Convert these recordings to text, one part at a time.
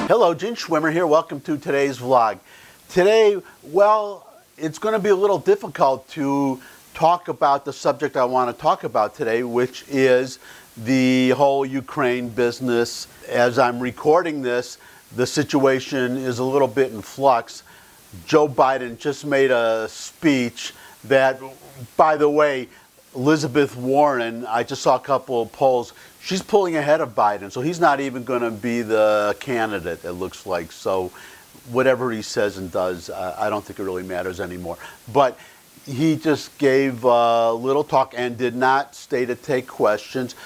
Hello, Gene Schwimmer here. Welcome to today's vlog. Today, well, it's going to be a little difficult to talk about the subject I want to talk about today, which is the whole Ukraine business. As I'm recording this, the situation is a little bit in flux. Joe Biden just made a speech that, by the way, Elizabeth Warren, I just saw a couple of polls, she's pulling ahead of Biden, so he's not even going to be the candidate, it looks like. So whatever he says and does, I don't think it really matters anymore. But he just gave a little talk and did not stay to take questions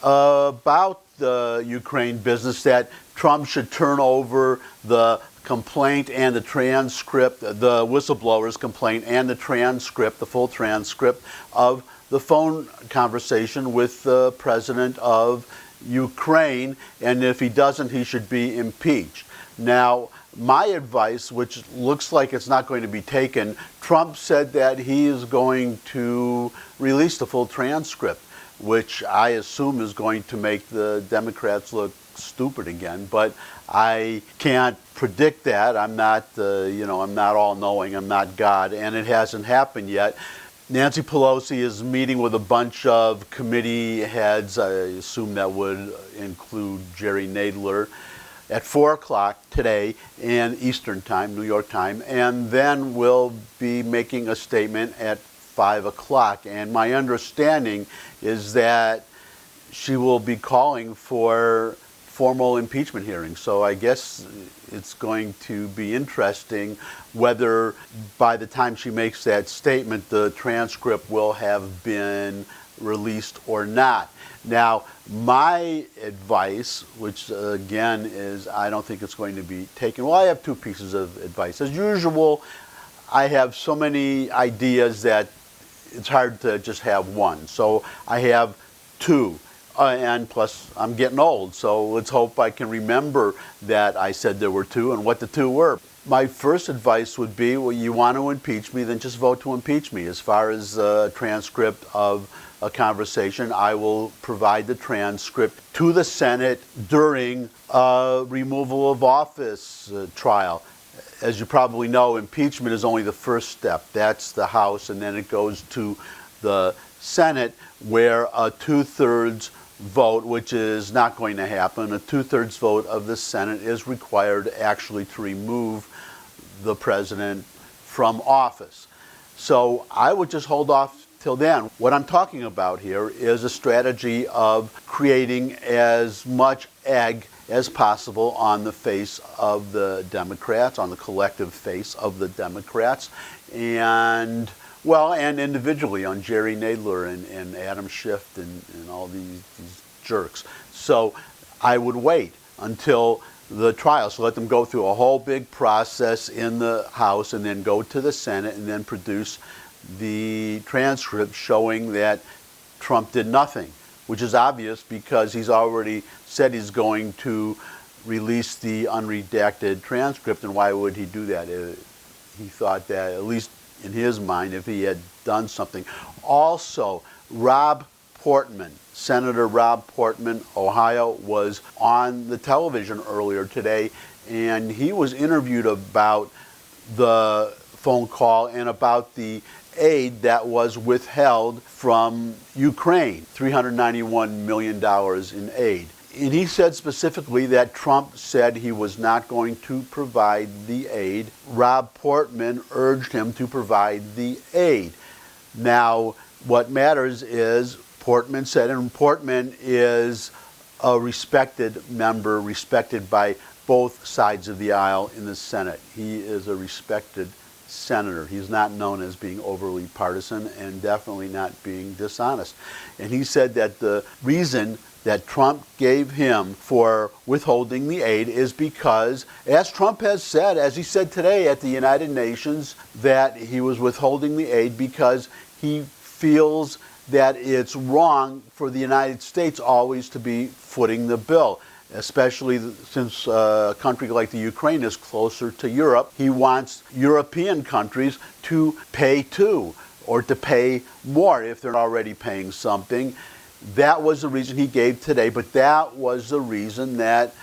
about the Ukraine business, that Trump should turn over the complaint and the transcript, the whistleblower's complaint and the transcript, the full transcript of the phone conversation with the president of Ukraine, and if he doesn't, he should be impeached. Now, my advice, which looks like it's not going to be taken, Trump said that he is going to release the full transcript, which I assume is going to make the Democrats look stupid again, but I can't predict that. I'm not, I'm not all-knowing, I'm not God, and it hasn't happened yet. Nancy Pelosi is meeting with a bunch of committee heads, I assume that would include Jerry Nadler, at 4 o'clock today in Eastern Time, New York time, and then we'll be making a statement at 5 o'clock. And my understanding is that she will be calling for formal impeachment hearings. So I guess it's going to be interesting whether by the time she makes that statement the transcript will have been released or not. Now, my advice, which again is I don't think it's going to be taken. Well, I have two pieces of advice. As usual, I have so many ideas that it's hard to just have one. So I have two. And plus, I'm getting old, so let's hope I can remember that I said there were two and what the two were. My first advice would be, well, you want to impeach me, then just vote to impeach me. As far as a transcript of a conversation, I will provide the transcript to the Senate during a removal of office trial. As you probably know, impeachment is only the first step. That's the House, and then it goes to the Senate, where a two-thirds vote, which is not going to happen, a two-thirds vote of the Senate is required actually to remove the president from office. So I would just hold off till then. What I'm talking about here is a strategy of creating as much egg as possible on the face of the Democrats, on the collective face of the Democrats, and individually on Jerry Nadler and Adam Schiff and all these jerks. So I would wait until the trial. So let them go through a whole big process in the House and then go to the Senate and then produce the transcript showing that Trump did nothing, which is obvious because he's already said he's going to release the unredacted transcript. And why would he do that? He thought that, at least in his mind, if he had done something. Also, Senator Rob Portman, Ohio, was on the television earlier today, and he was interviewed about the phone call and about the aid that was withheld from Ukraine, $391 million in aid. And he said specifically that Trump said he was not going to provide the aid. Rob Portman urged him to provide the aid. Now, what matters is, Portman said, and Portman is a respected member, respected by both sides of the aisle in the Senate. He is a respected senator. He's not known as being overly partisan and definitely not being dishonest. And he said that the reason that Trump gave him for withholding the aid is because, as Trump has said, as he said today at the United Nations, that he was withholding the aid because he feels that it's wrong for the United States always to be footing the bill, especially since a country like the Ukraine is closer to Europe. He wants European countries to pay too, or to pay more if they're already paying something. That was the reason he gave today, but that was the reason that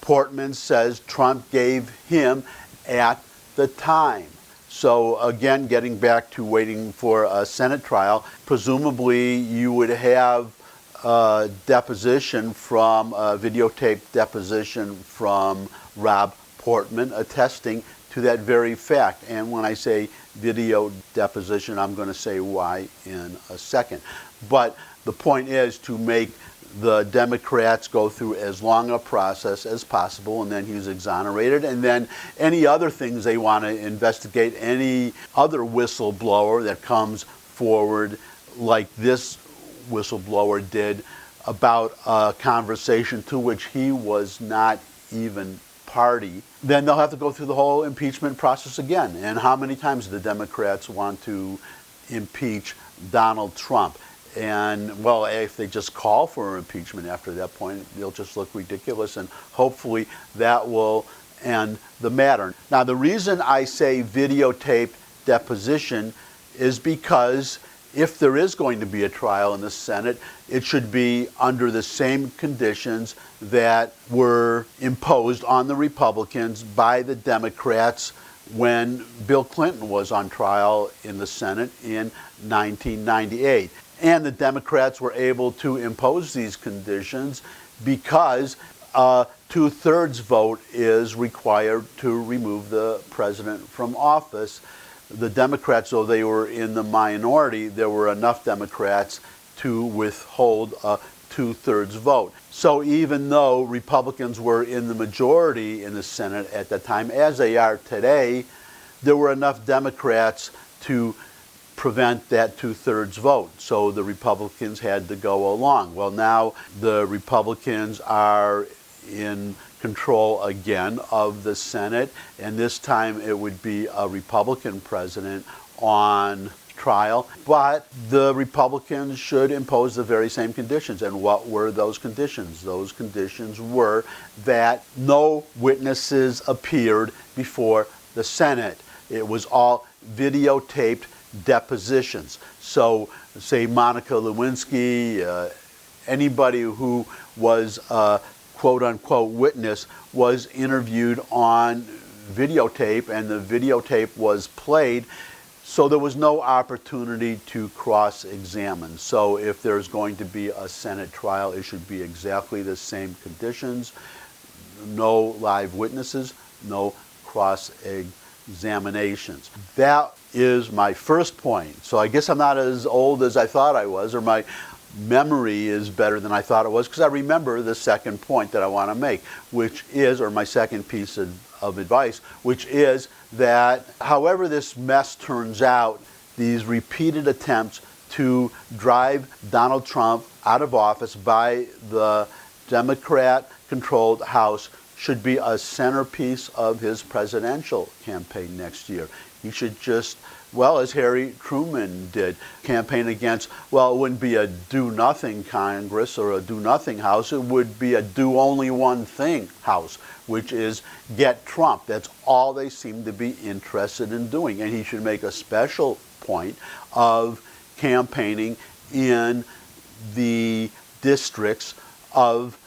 Portman says Trump gave him at the time. So again, getting back to waiting for a Senate trial, presumably you would have a deposition from a videotaped deposition from Rob Portman attesting to that very fact. And when I say video deposition, I'm going to say why in a second. But the point is to make the Democrats go through as long a process as possible, and then he's exonerated, and then any other things they want to investigate, any other whistleblower that comes forward like this whistleblower did about a conversation to which he was not even party, then they'll have to go through the whole impeachment process again. And how many times do the Democrats want to impeach Donald Trump? And, well, if they just call for impeachment after that point, they'll just look ridiculous, and hopefully that will end the matter. Now, the reason I say videotaped deposition is because if there is going to be a trial in the Senate, it should be under the same conditions that were imposed on the Republicans by the Democrats when Bill Clinton was on trial in the Senate in 1998. And the Democrats were able to impose these conditions because a two-thirds vote is required to remove the president from office. The Democrats, though they were in the minority, there were enough Democrats to withhold a two-thirds vote. So even though Republicans were in the majority in the Senate at that time, as they are today, there were enough Democrats to prevent that two-thirds vote. So the Republicans had to go along. Well, now the Republicans are in control again of the Senate, and this time it would be a Republican president on trial. But the Republicans should impose the very same conditions. And what were those conditions? Those conditions were that no witnesses appeared before the Senate. It was all videotaped depositions. So, say Monica Lewinsky, anybody who was a quote-unquote witness was interviewed on videotape, and the videotape was played, so there was no opportunity to cross-examine. So if there's going to be a Senate trial, it should be exactly the same conditions. No live witnesses, no cross-examinations. That is my first point. So I guess I'm not as old as I thought I was, or my memory is better than I thought it was, because I remember the second point that I want to make, which is, or my second piece of advice, which is that however this mess turns out, these repeated attempts to drive Donald Trump out of office by the Democrat-controlled House should be a centerpiece of his presidential campaign next year. He should just, well, as Harry Truman did, campaign against, well, it wouldn't be a do-nothing Congress or a do-nothing House, it would be a do-only-one-thing House, which is get Trump. That's all they seem to be interested in doing. And he should make a special point of campaigning in the districts of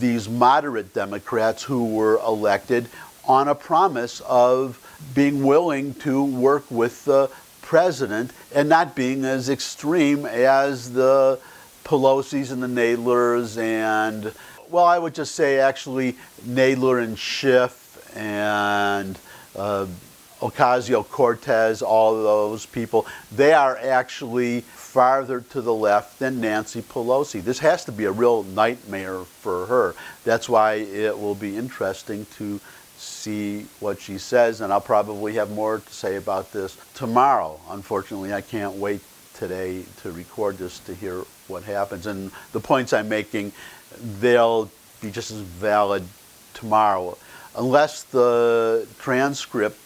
these moderate Democrats who were elected on a promise of being willing to work with the president and not being as extreme as the Pelosi's and the Nadlers and, well, I would just say actually Nadler and Schiff and Ocasio-Cortez, all of those people, they are actually farther to the left than Nancy Pelosi. This has to be a real nightmare for her. That's why it will be interesting to see what she says, and I'll probably have more to say about this tomorrow. Unfortunately, I can't wait today to record this to hear what happens. And the points I'm making, they'll be just as valid tomorrow. Unless the transcript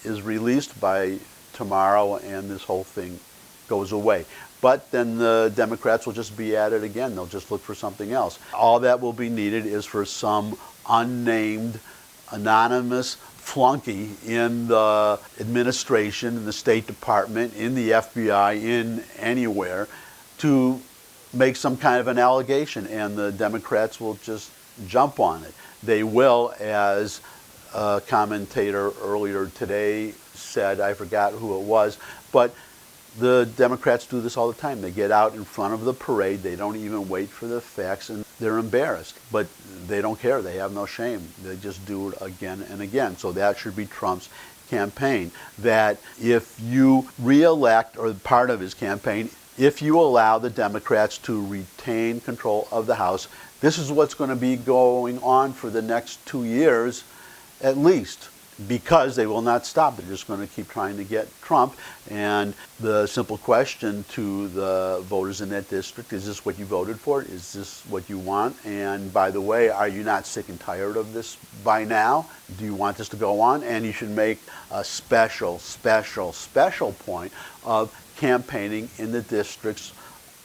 is released by tomorrow and this whole thing goes away. But then the Democrats will just be at it again. They'll just look for something else. All that will be needed is for some unnamed, anonymous flunky in the administration, in the State Department, in the FBI, in anywhere, to make some kind of an allegation, and the Democrats will just jump on it. They will, as a commentator earlier today said, I forgot who it was, but the Democrats do this all the time. They get out in front of the parade. They don't even wait for the facts, and they're embarrassed. But they don't care. They have no shame. They just do it again and again. So that should be Trump's campaign. That if you reelect, or part of his campaign, if you allow the Democrats to retain control of the House, this is what's going to be going on for the next 2 years at least, because they will not stop. They're just going to keep trying to get Trump. And the simple question to the voters in that district, is this what you voted for? Is this what you want? And by the way, are you not sick and tired of this by now? Do you want this to go on? And you should make a special point of campaigning in the districts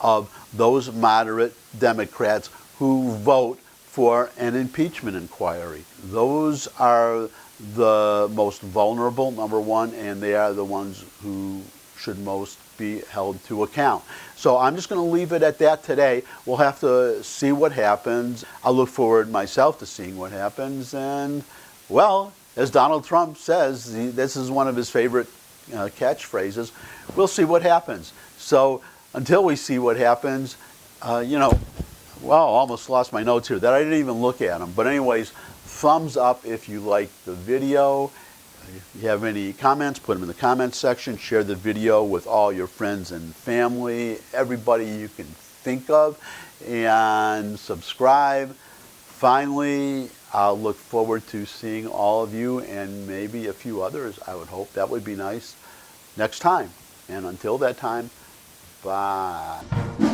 of those moderate Democrats who vote for an impeachment inquiry. Those are the most vulnerable, number one, and they are the ones who should most be held to account. So I'm just going to leave it at that today. We'll have to see what happens. I look forward myself to seeing what happens. And, well, as Donald Trump says, this is one of his favorite catchphrases, we'll see what happens. So until we see what happens, well, almost lost my notes here. That I didn't even look at them. But anyways, thumbs up if you like the video. If you have any comments, put them in the comments section. Share the video with all your friends and family, everybody you can think of, and subscribe. Finally, I'll look forward to seeing all of you, and maybe a few others, I would hope. That would be nice, next time. And until that time, bye.